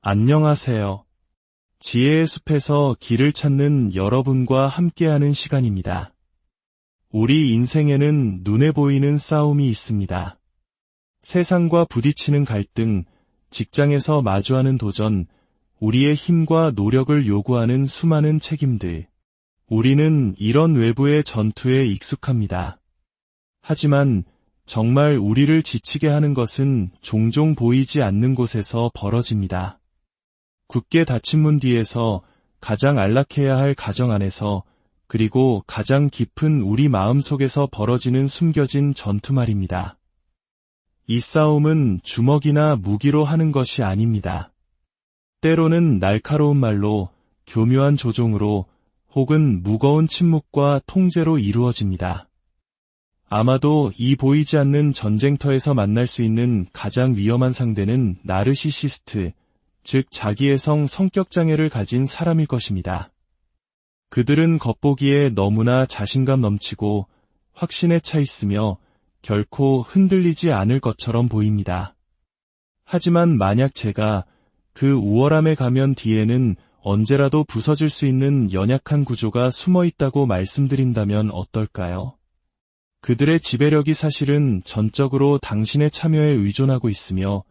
안녕하세요. 지혜의 숲에서 길을 찾는 여러분과 함께하는 시간입니다. 우리 인생에는 눈에 보이는 싸움이 있습니다. 세상과 부딪히는 갈등, 직장에서 마주하는 도전, 우리의 힘과 노력을 요구하는 수많은 책임들. 우리는 이런 외부의 전투에 익숙합니다. 하지만 정말 우리를 지치게 하는 것은 종종 보이지 않는 곳에서 벌어집니다. 굳게 닫힌 문 뒤에서, 가장 안락해야 할 가정 안에서, 그리고 가장 깊은 우리 마음 속에서 벌어지는 숨겨진 전투 말입니다. 이 싸움은 주먹이나 무기로 하는 것이 아닙니다. 때로는 날카로운 말로, 교묘한 조종으로, 혹은 무거운 침묵과 통제로 이루어집니다. 아마도 이 보이지 않는 전쟁터에서 만날 수 있는 가장 위험한 상대는 나르시시스트, 즉 자기애성 성격장애를 가진 사람일 것입니다. 그들은 겉보기에 너무나 자신감 넘치고 확신에 차 있으며 결코 흔들리지 않을 것처럼 보입니다. 하지만 만약 제가 그 우월함의 가면 뒤에는 언제라도 부서질 수 있는 연약한 구조가 숨어 있다고 말씀드린다면 어떨까요? 그들의 지배력이 사실은 전적으로 당신의 참여에 의존하고 있으며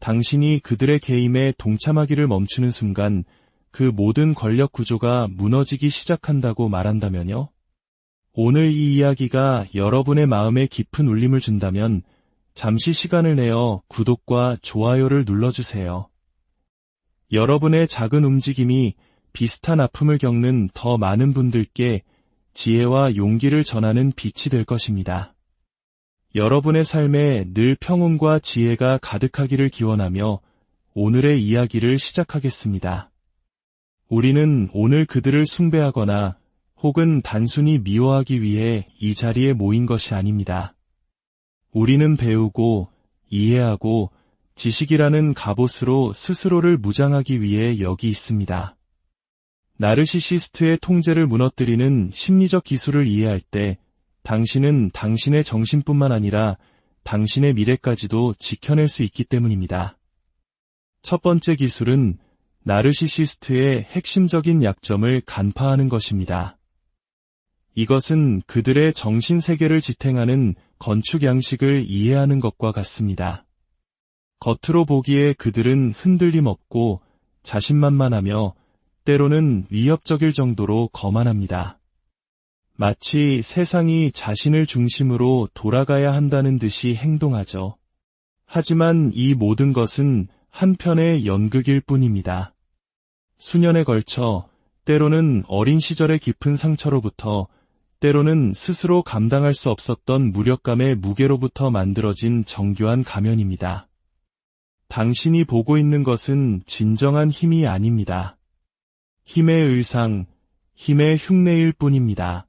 당신이 그들의 개임에 동참하기를 멈추는 순간 그 모든 권력 구조가 무너지기 시작한다고 말한다면요? 오늘 이 이야기가 여러분의 마음에 깊은 울림을 준다면 잠시 시간을 내어 구독과 좋아요를 눌러주세요. 여러분의 작은 움직임이 비슷한 아픔을 겪는 더 많은 분들께 지혜와 용기를 전하는 빛이 될 것입니다. 여러분의 삶에 늘 평온과 지혜가 가득하기를 기원하며 오늘의 이야기를 시작하겠습니다. 우리는 오늘 그들을 숭배하거나 혹은 단순히 미워하기 위해 이 자리에 모인 것이 아닙니다. 우리는 배우고 이해하고 지식이라는 갑옷으로 스스로를 무장하기 위해 여기 있습니다. 나르시시스트의 통제를 무너뜨리는 심리적 기술을 이해할 때 당신은 당신의 정신뿐만 아니라 당신의 미래까지도 지켜낼 수 있기 때문입니다. 첫 번째 기술은 나르시시스트의 핵심적인 약점을 간파하는 것입니다. 이것은 그들의 정신세계를 지탱하는 건축 양식을 이해하는 것과 같습니다. 겉으로 보기에 그들은 흔들림 없고 자신만만하며 때로는 위협적일 정도로 거만합니다. 마치 세상이 자신을 중심으로 돌아가야 한다는 듯이 행동하죠. 하지만 이 모든 것은 한편의 연극일 뿐입니다. 수년에 걸쳐 때로는 어린 시절의 깊은 상처로부터 때로는 스스로 감당할 수 없었던 무력감의 무게로부터 만들어진 정교한 가면입니다. 당신이 보고 있는 것은 진정한 힘이 아닙니다. 힘의 의상, 힘의 흉내일 뿐입니다.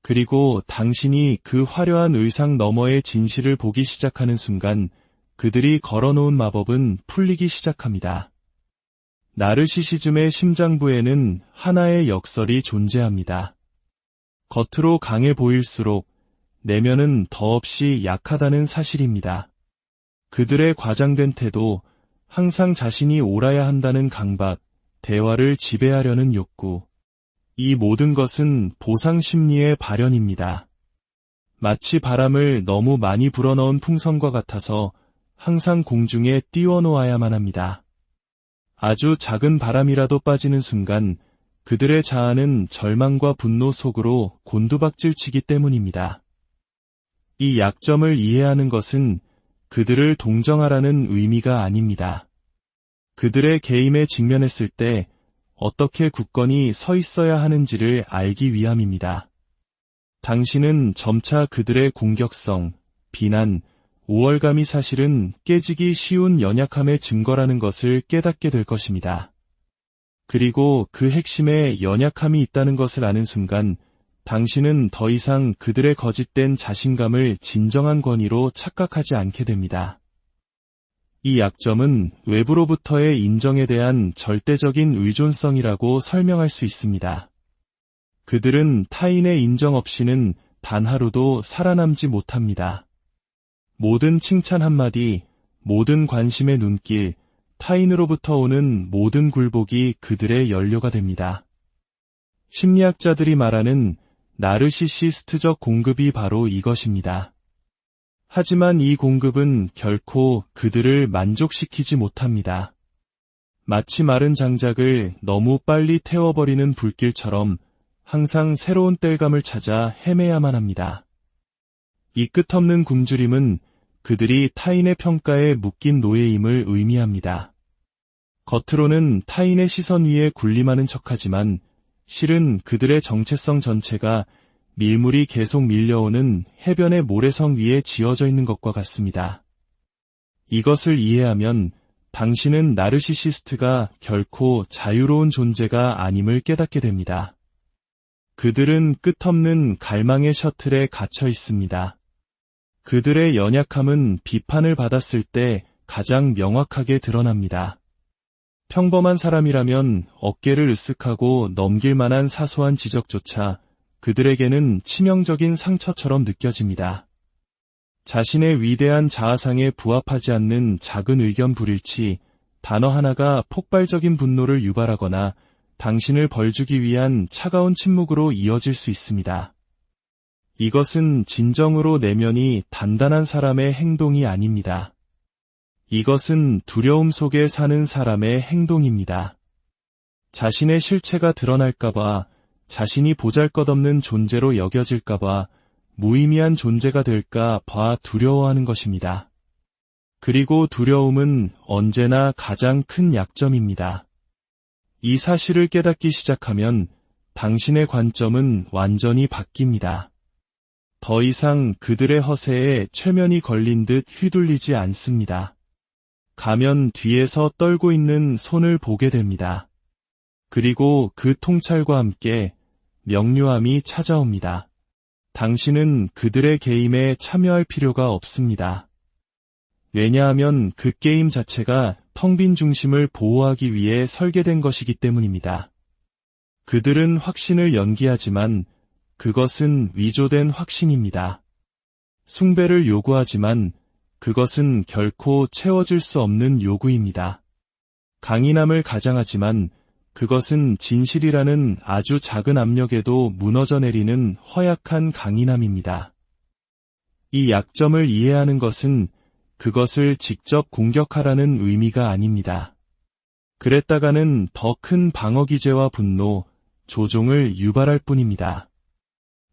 그리고 당신이 그 화려한 의상 너머의 진실을 보기 시작하는 순간 그들이 걸어놓은 마법은 풀리기 시작합니다. 나르시시즘의 심장부에는 하나의 역설이 존재합니다. 겉으로 강해 보일수록 내면은 더없이 약하다는 사실입니다. 그들의 과장된 태도, 항상 자신이 옳아야 한다는 강박, 대화를 지배하려는 욕구, 이 모든 것은 보상 심리의 발현입니다. 마치 바람을 너무 많이 불어넣은 풍선과 같아서 항상 공중에 띄워놓아야만 합니다. 아주 작은 바람이라도 빠지는 순간 그들의 자아는 절망과 분노 속으로 곤두박질치기 때문입니다. 이 약점을 이해하는 것은 그들을 동정하라는 의미가 아닙니다. 그들의 개임에 직면했을 때 어떻게 굳건히 서 있어야 하는지를 알기 위함입니다. 당신은 점차 그들의 공격성, 비난, 우월감이 사실은 깨지기 쉬운 연약함의 증거라는 것을 깨닫게 될 것입니다. 그리고 그 핵심에 연약함이 있다는 것을 아는 순간 당신은 더 이상 그들의 거짓된 자신감을 진정한 권위로 착각하지 않게 됩니다. 이 약점은 외부로부터의 인정에 대한 절대적인 의존성이라고 설명할 수 있습니다. 그들은 타인의 인정 없이는 단 하루도 살아남지 못합니다. 모든 칭찬 한마디, 모든 관심의 눈길, 타인으로부터 오는 모든 굴복이 그들의 연료가 됩니다. 심리학자들이 말하는 나르시시스트적 공급이 바로 이것입니다. 하지만 이 공급은 결코 그들을 만족시키지 못합니다. 마치 마른 장작을 너무 빨리 태워버리는 불길처럼 항상 새로운 땔감을 찾아 헤매야만 합니다. 이 끝없는 굶주림은 그들이 타인의 평가에 묶인 노예임을 의미합니다. 겉으로는 타인의 시선 위에 군림하는 척하지만 실은 그들의 정체성 전체가 밀물이 계속 밀려오는 해변의 모래성 위에 지어져 있는 것과 같습니다. 이것을 이해하면 당신은 나르시시스트가 결코 자유로운 존재가 아님을 깨닫게 됩니다. 그들은 끝없는 갈망의 셔틀에 갇혀 있습니다. 그들의 연약함은 비판을 받았을 때 가장 명확하게 드러납니다. 평범한 사람이라면 어깨를 으쓱하고 넘길 만한 사소한 지적조차 그들에게는 치명적인 상처처럼 느껴집니다. 자신의 위대한 자아상에 부합하지 않는 작은 의견 불일치, 단어 하나가 폭발적인 분노를 유발하거나 당신을 벌주기 위한 차가운 침묵으로 이어질 수 있습니다. 이것은 진정으로 내면이 단단한 사람의 행동이 아닙니다. 이것은 두려움 속에 사는 사람의 행동입니다. 자신의 실체가 드러날까봐, 자신이 보잘것없는 존재로 여겨질까봐, 무의미한 존재가 될까 봐 두려워하는 것입니다. 그리고 두려움은 언제나 가장 큰 약점입니다. 이 사실을 깨닫기 시작하면 당신의 관점은 완전히 바뀝니다. 더 이상 그들의 허세에 최면이 걸린 듯 휘둘리지 않습니다. 가면 뒤에서 떨고 있는 손을 보게 됩니다. 그리고 그 통찰과 함께 명료함이 찾아옵니다. 당신은 그들의 게임에 참여할 필요가 없습니다. 왜냐하면 그 게임 자체가 텅 빈 중심을 보호하기 위해 설계된 것이기 때문입니다. 그들은 확신을 연기하지만 그것은 위조된 확신입니다. 숭배를 요구하지만 그것은 결코 채워질 수 없는 요구입니다. 강인함을 가장하지만 그것은 진실이라는 아주 작은 압력에도 무너져 내리는 허약한 강인함입니다. 이 약점을 이해하는 것은 그것을 직접 공격하라는 의미가 아닙니다. 그랬다가는 더 큰 방어기제와 분노, 조종을 유발할 뿐입니다.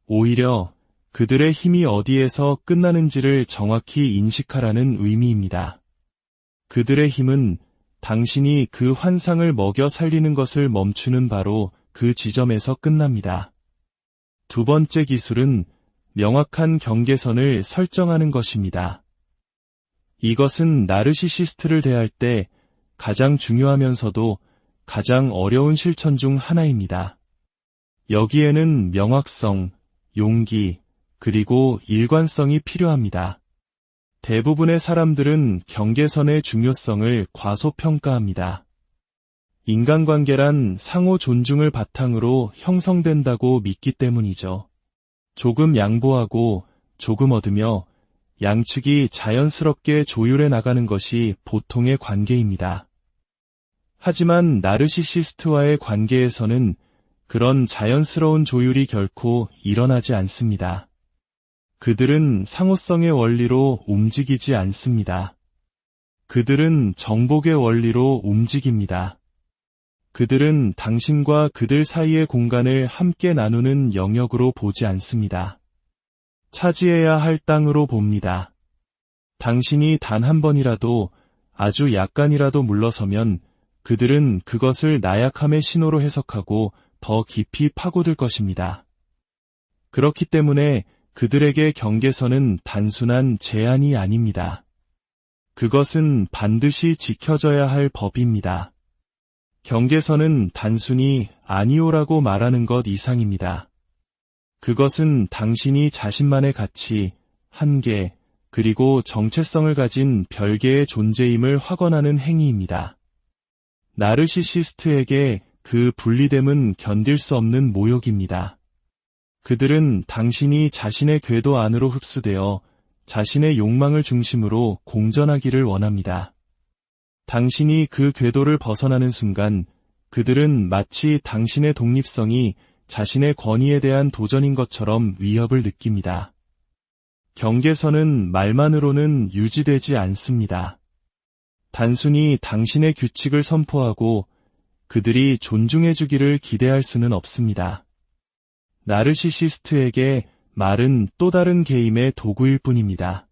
오히려 그들의 힘이 어디에서 끝나는지를 정확히 인식하라는 의미입니다. 그들의 힘은 당신이 그 환상을 먹여 살리는 것을 멈추는 바로 그 지점에서 끝납니다. 두 번째 기술은 명확한 경계선을 설정하는 것입니다. 이것은 나르시시스트를 대할 때 가장 중요하면서도 가장 어려운 실천 중 하나입니다. 여기에는 명확성, 용기, 그리고 일관성이 필요합니다. 대부분의 사람들은 경계선의 중요성을 과소평가합니다. 인간관계란 상호 존중을 바탕으로 형성된다고 믿기 때문이죠. 조금 양보하고 조금 얻으며 양측이 자연스럽게 조율해 나가는 것이 보통의 관계입니다. 하지만 나르시시스트와의 관계에서는 그런 자연스러운 조율이 결코 일어나지 않습니다. 그들은 상호성의 원리로 움직이지 않습니다. 그들은 정복의 원리로 움직입니다. 그들은 당신과 그들 사이의 공간을 함께 나누는 영역으로 보지 않습니다. 차지해야 할 땅으로 봅니다. 당신이 단 한 번이라도 아주 약간이라도 물러서면 그들은 그것을 나약함의 신호로 해석하고 더 깊이 파고들 것입니다. 그렇기 때문에 그들에게 경계선은 단순한 제한이 아닙니다. 그것은 반드시 지켜져야 할 법입니다. 경계선은 단순히 아니오라고 말하는 것 이상입니다. 그것은 당신이 자신만의 가치, 한계, 그리고 정체성을 가진 별개의 존재임을 확언하는 행위입니다. 나르시시스트에게 그 분리됨은 견딜 수 없는 모욕입니다. 그들은 당신이 자신의 궤도 안으로 흡수되어 자신의 욕망을 중심으로 공전하기를 원합니다. 당신이 그 궤도를 벗어나는 순간 그들은 마치 당신의 독립성이 자신의 권위에 대한 도전인 것처럼 위협을 느낍니다. 경계선은 말만으로는 유지되지 않습니다. 단순히 당신의 규칙을 선포하고 그들이 존중해주기를 기대할 수는 없습니다. 나르시시스트에게 말은 또 다른 게임의 도구일 뿐입니다.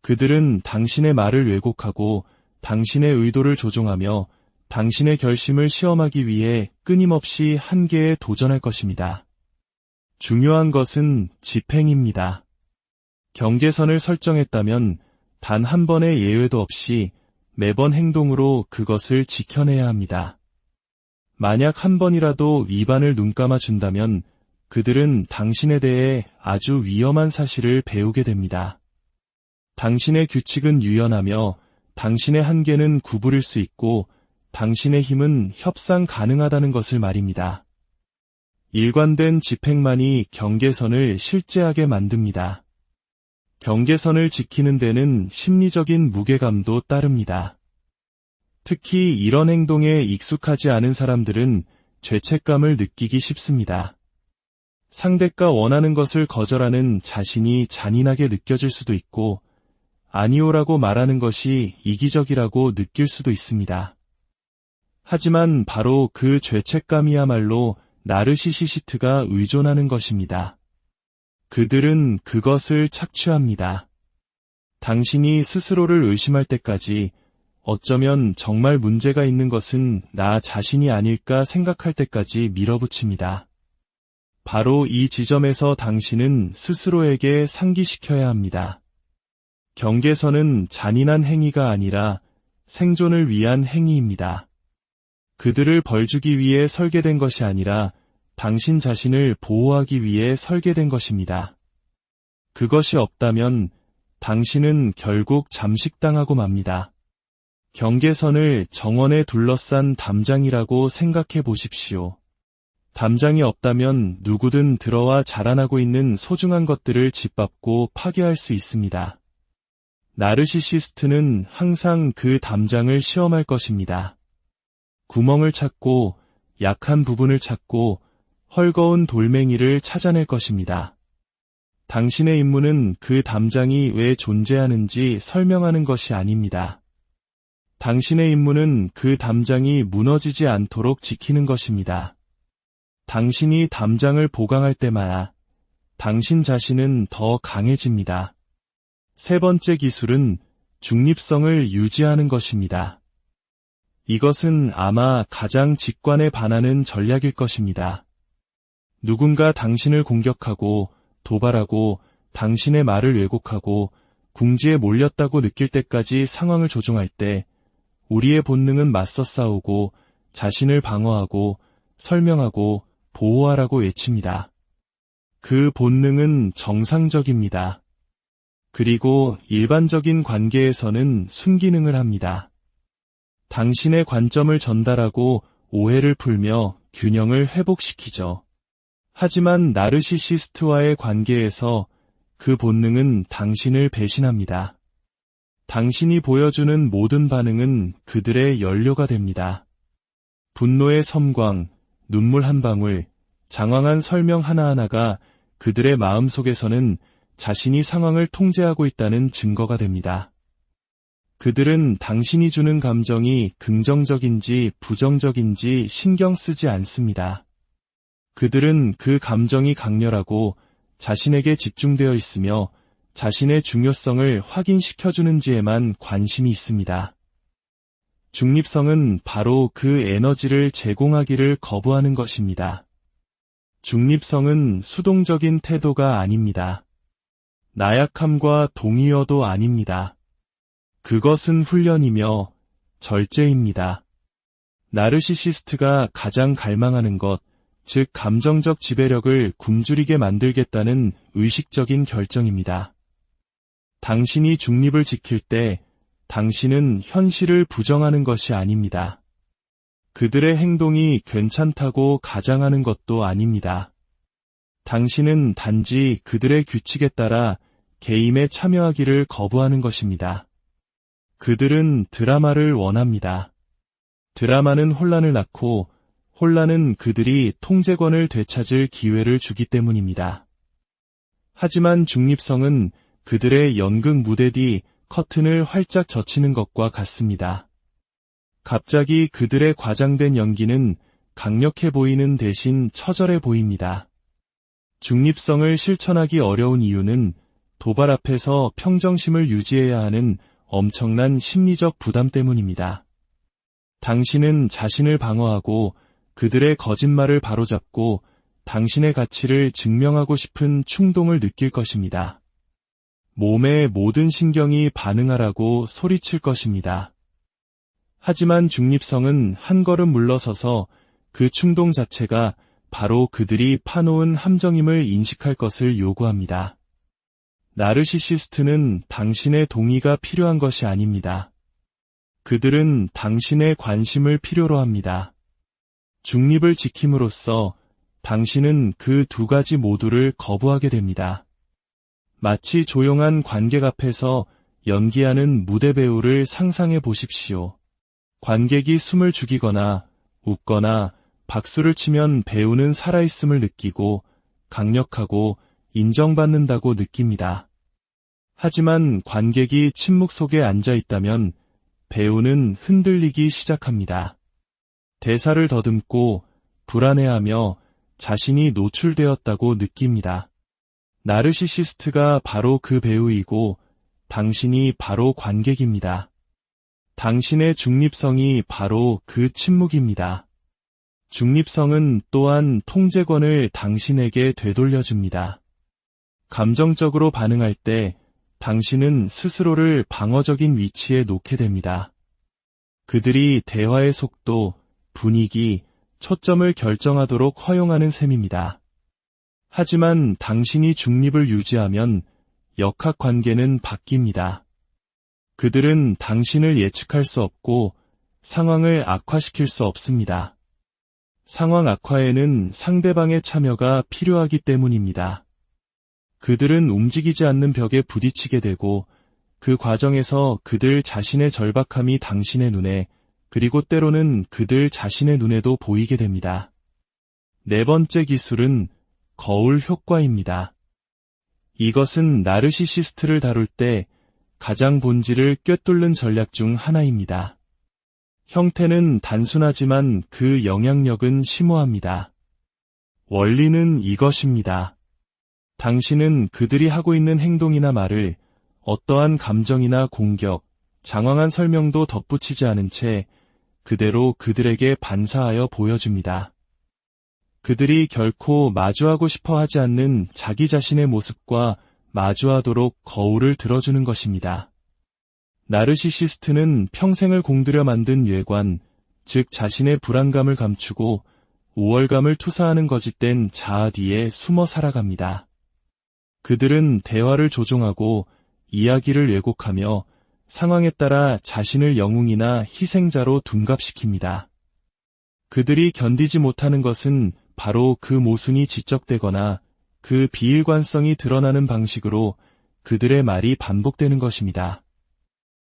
그들은 당신의 말을 왜곡하고 당신의 의도를 조종하며 당신의 결심을 시험하기 위해 끊임없이 한계에 도전할 것입니다. 중요한 것은 집행입니다. 경계선을 설정했다면 단 한 번의 예외도 없이 매번 행동으로 그것을 지켜내야 합니다. 만약 한 번이라도 위반을 눈감아 준다면 그들은 당신에 대해 아주 위험한 사실을 배우게 됩니다. 당신의 규칙은 유연하며 당신의 한계는 구부릴 수 있고 당신의 힘은 협상 가능하다는 것을 말입니다. 일관된 집행만이 경계선을 실제하게 만듭니다. 경계선을 지키는 데는 심리적인 무게감도 따릅니다. 특히 이런 행동에 익숙하지 않은 사람들은 죄책감을 느끼기 쉽습니다. 상대가 원하는 것을 거절하는 자신이 잔인하게 느껴질 수도 있고 아니오라고 말하는 것이 이기적이라고 느낄 수도 있습니다. 하지만 바로 그 죄책감이야말로 나르시시스트가 의존하는 것입니다. 그들은 그것을 착취합니다. 당신이 스스로를 의심할 때까지, 어쩌면 정말 문제가 있는 것은 나 자신이 아닐까 생각할 때까지 밀어붙입니다. 바로 이 지점에서 당신은 스스로에게 상기시켜야 합니다. 경계선은 잔인한 행위가 아니라 생존을 위한 행위입니다. 그들을 벌주기 위해 설계된 것이 아니라 당신 자신을 보호하기 위해 설계된 것입니다. 그것이 없다면 당신은 결국 잠식당하고 맙니다. 경계선을 정원에 둘러싼 담장이라고 생각해 보십시오. 담장이 없다면 누구든 들어와 자라나고 있는 소중한 것들을 짓밟고 파괴할 수 있습니다. 나르시시스트는 항상 그 담장을 시험할 것입니다. 구멍을 찾고 약한 부분을 찾고 헐거운 돌멩이를 찾아낼 것입니다. 당신의 임무는 그 담장이 왜 존재하는지 설명하는 것이 아닙니다. 당신의 임무는 그 담장이 무너지지 않도록 지키는 것입니다. 당신이 담장을 보강할 때마다 당신 자신은 더 강해집니다. 세 번째 기술은 중립성을 유지하는 것입니다. 이것은 아마 가장 직관에 반하는 전략일 것입니다. 누군가 당신을 공격하고 도발하고 당신의 말을 왜곡하고 궁지에 몰렸다고 느낄 때까지 상황을 조종할 때 우리의 본능은 맞서 싸우고 자신을 방어하고 설명하고 보호하라고 외칩니다. 그 본능은 정상적입니다. 그리고 일반적인 관계에서는 순기능을 합니다. 당신의 관점을 전달하고 오해를 풀며 균형을 회복시키죠. 하지만 나르시시스트와의 관계에서 그 본능은 당신을 배신합니다. 당신이 보여주는 모든 반응은 그들의 연료가 됩니다. 분노의 섬광, 눈물 한 방울, 장황한 설명 하나하나가 그들의 마음속에서는 자신이 상황을 통제하고 있다는 증거가 됩니다. 그들은 당신이 주는 감정이 긍정적인지 부정적인지 신경 쓰지 않습니다. 그들은 그 감정이 강렬하고 자신에게 집중되어 있으며 자신의 중요성을 확인시켜주는지에만 관심이 있습니다. 중립성은 바로 그 에너지를 제공하기를 거부하는 것입니다. 중립성은 수동적인 태도가 아닙니다. 나약함과 동의어도 아닙니다. 그것은 훈련이며 절제입니다. 나르시시스트가 가장 갈망하는 것, 즉 감정적 지배력을 굶주리게 만들겠다는 의식적인 결정입니다. 당신이 중립을 지킬 때 당신은 현실을 부정하는 것이 아닙니다. 그들의 행동이 괜찮다고 가장하는 것도 아닙니다. 당신은 단지 그들의 규칙에 따라 게임에 참여하기를 거부하는 것입니다. 그들은 드라마를 원합니다. 드라마는 혼란을 낳고 혼란은 그들이 통제권을 되찾을 기회를 주기 때문입니다. 하지만 중립성은 그들의 연극 무대 뒤 커튼을 활짝 젖히는 것과 같습니다. 갑자기 그들의 과장된 연기는 강력해 보이는 대신 처절해 보입니다. 중립성을 실천하기 어려운 이유는 도발 앞에서 평정심을 유지해야 하는 엄청난 심리적 부담 때문입니다. 당신은 자신을 방어하고 그들의 거짓말을 바로잡고 당신의 가치를 증명하고 싶은 충동을 느낄 것입니다. 몸의 모든 신경이 반응하라고 소리칠 것입니다. 하지만 중립성은 한 걸음 물러서서 그 충동 자체가 바로 그들이 파놓은 함정임을 인식할 것을 요구합니다. 나르시시스트는 당신의 동의가 필요한 것이 아닙니다. 그들은 당신의 관심을 필요로 합니다. 중립을 지킴으로써 당신은 그 두 가지 모두를 거부하게 됩니다. 마치 조용한 관객 앞에서 연기하는 무대 배우를 상상해 보십시오. 관객이 숨을 죽이거나 웃거나 박수를 치면 배우는 살아있음을 느끼고 강력하고 인정받는다고 느낍니다. 하지만 관객이 침묵 속에 앉아 있다면 배우는 흔들리기 시작합니다. 대사를 더듬고 불안해하며 자신이 노출되었다고 느낍니다. 나르시시스트가 바로 그 배우이고 당신이 바로 관객입니다. 당신의 중립성이 바로 그 침묵입니다. 중립성은 또한 통제권을 당신에게 되돌려줍니다. 감정적으로 반응할 때 당신은 스스로를 방어적인 위치에 놓게 됩니다. 그들이 대화의 속도, 분위기, 초점을 결정하도록 허용하는 셈입니다. 하지만 당신이 중립을 유지하면 역학관계는 바뀝니다. 그들은 당신을 예측할 수 없고 상황을 악화시킬 수 없습니다. 상황 악화에는 상대방의 참여가 필요하기 때문입니다. 그들은 움직이지 않는 벽에 부딪히게 되고 그 과정에서 그들 자신의 절박함이 당신의 눈에 그리고 때로는 그들 자신의 눈에도 보이게 됩니다. 네 번째 기술은 거울 효과입니다. 이것은 나르시시스트를 다룰 때 가장 본질을 꿰뚫는 전략 중 하나입니다. 형태는 단순하지만 그 영향력은 심오합니다. 원리는 이것입니다. 당신은 그들이 하고 있는 행동이나 말을 어떠한 감정이나 공격, 장황한 설명도 덧붙이지 않은 채 그대로 그들에게 반사하여 보여줍니다. 그들이 결코 마주하고 싶어 하지 않는 자기 자신의 모습과 마주하도록 거울을 들어주는 것입니다. 나르시시스트는 평생을 공들여 만든 외관, 즉 자신의 불안감을 감추고 우월감을 투사하는 거짓된 자아 뒤에 숨어 살아갑니다. 그들은 대화를 조종하고 이야기를 왜곡하며 상황에 따라 자신을 영웅이나 희생자로 둔갑시킵니다. 그들이 견디지 못하는 것은 바로 그 모순이 지적되거나 그 비일관성이 드러나는 방식으로 그들의 말이 반복되는 것입니다.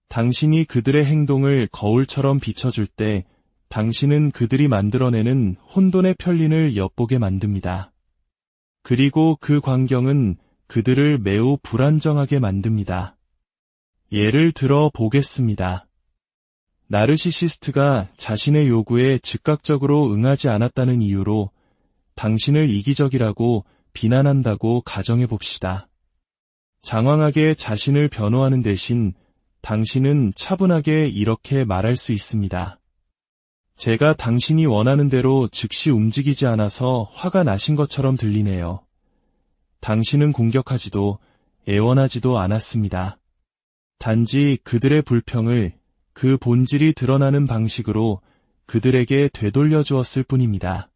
당신이 그들의 행동을 거울처럼 비춰줄 때 당신은 그들이 만들어내는 혼돈의 편린을 엿보게 만듭니다. 그리고 그 광경은 그들을 매우 불안정하게 만듭니다. 예를 들어 보겠습니다. 나르시시스트가 자신의 요구에 즉각적으로 응하지 않았다는 이유로 당신을 이기적이라고 비난한다고 가정해 봅시다. 장황하게 자신을 변호하는 대신 당신은 차분하게 이렇게 말할 수 있습니다. 제가 당신이 원하는 대로 즉시 움직이지 않아서 화가 나신 것처럼 들리네요. 당신은 공격하지도 애원하지도 않았습니다. 단지 그들의 불평을 그 본질이 드러나는 방식으로 그들에게 되돌려 주었을 뿐입니다.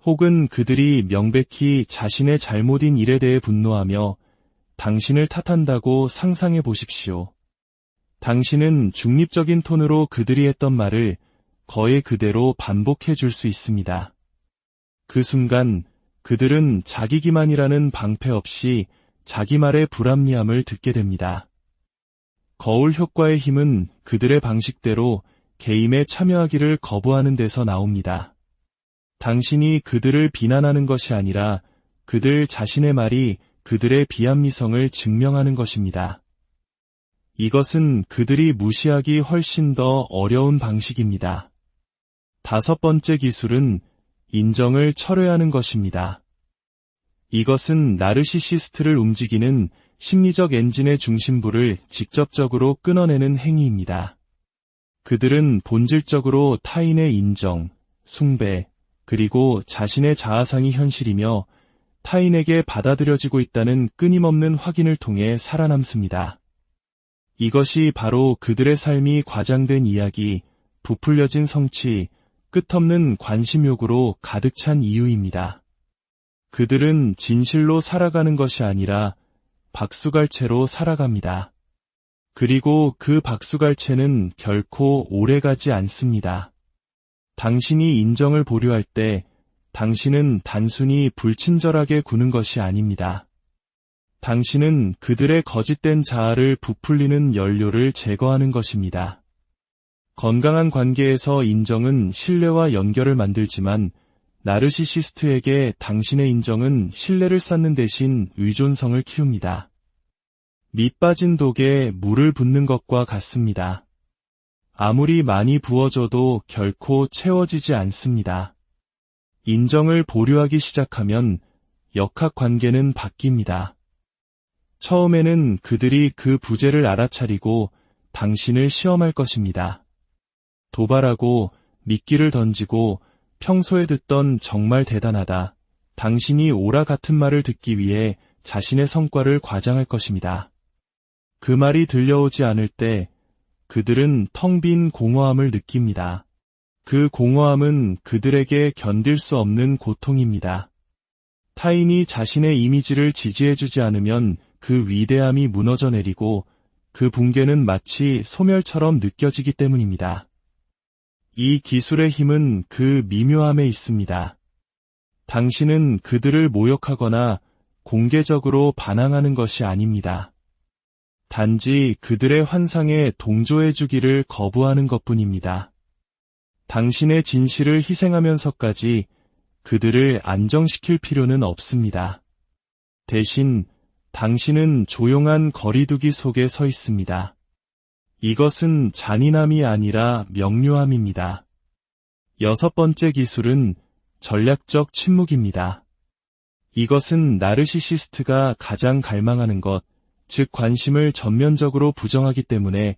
혹은 그들이 명백히 자신의 잘못인 일에 대해 분노하며 당신을 탓한다고 상상해 보십시오. 당신은 중립적인 톤으로 그들이 했던 말을 거의 그대로 반복해 줄 수 있습니다. 그 순간 그들은 자기 기만이라는 방패 없이 자기 말의 불합리함을 듣게 됩니다. 거울 효과의 힘은 그들의 방식대로 게임에 참여하기를 거부하는 데서 나옵니다. 당신이 그들을 비난하는 것이 아니라 그들 자신의 말이 그들의 비합리성을 증명하는 것입니다. 이것은 그들이 무시하기 훨씬 더 어려운 방식입니다. 다섯 번째 기술은 인정을 철회하는 것입니다. 이것은 나르시시스트를 움직이는 심리적 엔진의 중심부를 직접적으로 끊어내는 행위입니다. 그들은 본질적으로 타인의 인정, 숭배, 그리고 자신의 자아상이 현실이며 타인에게 받아들여지고 있다는 끊임없는 확인을 통해 살아남습니다. 이것이 바로 그들의 삶이 과장된 이야기, 부풀려진 성취, 끝없는 관심 욕구로 가득 찬 이유입니다. 그들은 진실로 살아가는 것이 아니라 박수갈채로 살아갑니다. 그리고 그 박수갈채는 결코 오래가지 않습니다. 당신이 인정을 보류할 때 당신은 단순히 불친절하게 구는 것이 아닙니다. 당신은 그들의 거짓된 자아를 부풀리는 연료를 제거하는 것입니다. 건강한 관계에서 인정은 신뢰와 연결을 만들지만 나르시시스트에게 당신의 인정은 신뢰를 쌓는 대신 의존성을 키웁니다. 밑 빠진 독에 물을 붓는 것과 같습니다. 아무리 많이 부어줘도 결코 채워지지 않습니다. 인정을 보류하기 시작하면 역학관계는 바뀝니다. 처음에는 그들이 그 부재를 알아차리고 당신을 시험할 것입니다. 도발하고 미끼를 던지고 평소에 듣던 정말 대단하다, 당신이 오라 같은 말을 듣기 위해 자신의 성과를 과장할 것입니다. 그 말이 들려오지 않을 때 그들은 텅 빈 공허함을 느낍니다. 그 공허함은 그들에게 견딜 수 없는 고통입니다. 타인이 자신의 이미지를 지지해주지 않으면 그 위대함이 무너져 내리고 그 붕괴는 마치 소멸처럼 느껴지기 때문입니다. 이 기술의 힘은 그 미묘함에 있습니다. 당신은 그들을 모욕하거나 공개적으로 반항하는 것이 아닙니다. 단지 그들의 환상에 동조해주기를 거부하는 것뿐입니다. 당신의 진실을 희생하면서까지 그들을 안정시킬 필요는 없습니다. 대신 당신은 조용한 거리두기 속에 서 있습니다. 이것은 잔인함이 아니라 명료함입니다. 여섯 번째 기술은 전략적 침묵입니다. 이것은 나르시시스트가 가장 갈망하는 것, 즉 관심을 전면적으로 부정하기 때문에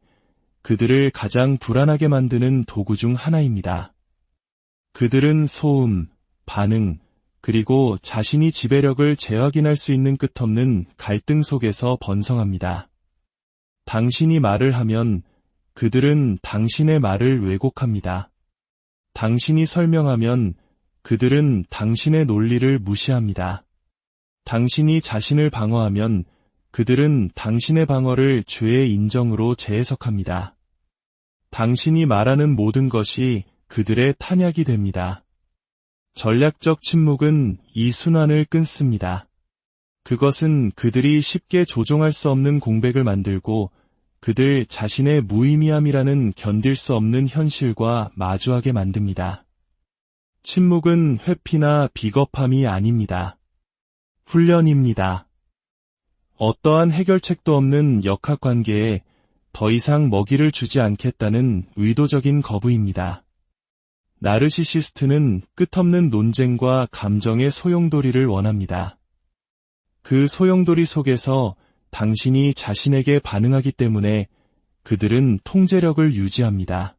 그들을 가장 불안하게 만드는 도구 중 하나입니다. 그들은 소음, 반응, 그리고 자신이 지배력을 재확인할 수 있는 끝없는 갈등 속에서 번성합니다. 당신이 말을 하면 그들은 당신의 말을 왜곡합니다. 당신이 설명하면 그들은 당신의 논리를 무시합니다. 당신이 자신을 방어하면 그들은 당신의 방어를 죄의 인정으로 재해석합니다. 당신이 말하는 모든 것이 그들의 탄약이 됩니다. 전략적 침묵은 이 순환을 끊습니다. 그것은 그들이 쉽게 조종할 수 없는 공백을 만들고 그들 자신의 무의미함이라는 견딜 수 없는 현실과 마주하게 만듭니다. 침묵은 회피나 비겁함이 아닙니다. 훈련입니다. 어떠한 해결책도 없는 역학관계에 더 이상 먹이를 주지 않겠다는 의도적인 거부입니다. 나르시시스트는 끝없는 논쟁과 감정의 소용돌이를 원합니다. 그 소용돌이 속에서 당신이 자신에게 반응하기 때문에 그들은 통제력을 유지합니다.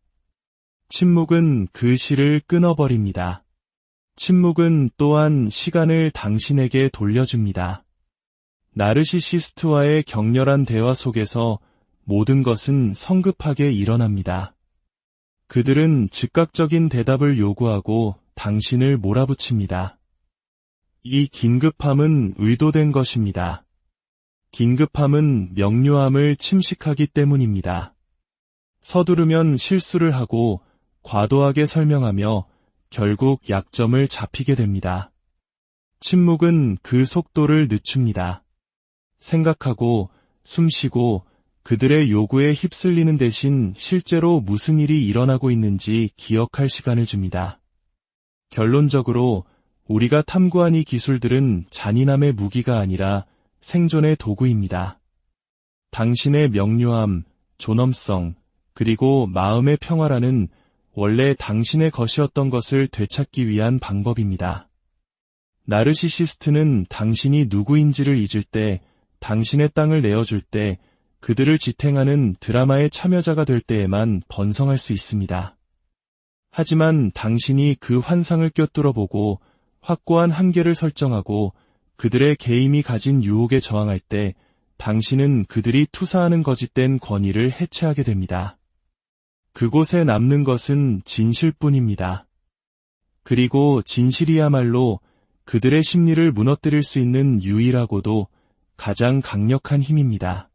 침묵은 그 실을 끊어버립니다. 침묵은 또한 시간을 당신에게 돌려줍니다. 나르시시스트와의 격렬한 대화 속에서 모든 것은 성급하게 일어납니다. 그들은 즉각적인 대답을 요구하고 당신을 몰아붙입니다. 이 긴급함은 의도된 것입니다. 긴급함은 명료함을 침식하기 때문입니다. 서두르면 실수를 하고 과도하게 설명하며 결국 약점을 잡히게 됩니다. 침묵은 그 속도를 늦춥니다. 생각하고 숨쉬고 그들의 요구에 휩쓸리는 대신 실제로 무슨 일이 일어나고 있는지 기억할 시간을 줍니다. 결론적으로 우리가 탐구한 이 기술들은 잔인함의 무기가 아니라 생존의 도구입니다. 당신의 명료함, 존엄성, 그리고 마음의 평화라는 원래 당신의 것이었던 것을 되찾기 위한 방법입니다. 나르시시스트는 당신이 누구인지를 잊을 때, 당신의 땅을 내어줄 때, 그들을 지탱하는 드라마의 참여자가 될 때에만 번성할 수 있습니다. 하지만 당신이 그 환상을 꿰뚫어보고 확고한 한계를 설정하고 그들의 개임이 가진 유혹에 저항할 때 당신은 그들이 투사하는 거짓된 권위를 해체하게 됩니다. 그곳에 남는 것은 진실뿐입니다. 그리고 진실이야말로 그들의 심리를 무너뜨릴 수 있는 유일하고도 가장 강력한 힘입니다.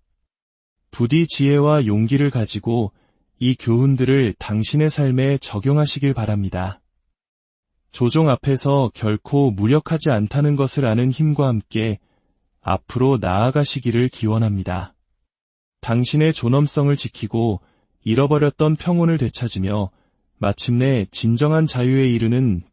부디 지혜와 용기를 가지고 이 교훈들을 당신의 삶에 적용하시길 바랍니다. 조종 앞에서 결코 무력하지 않다는 것을 아는 힘과 함께 앞으로 나아가시기를 기원합니다. 당신의 존엄성을 지키고 잃어버렸던 평온을 되찾으며 마침내 진정한 자유에 이르는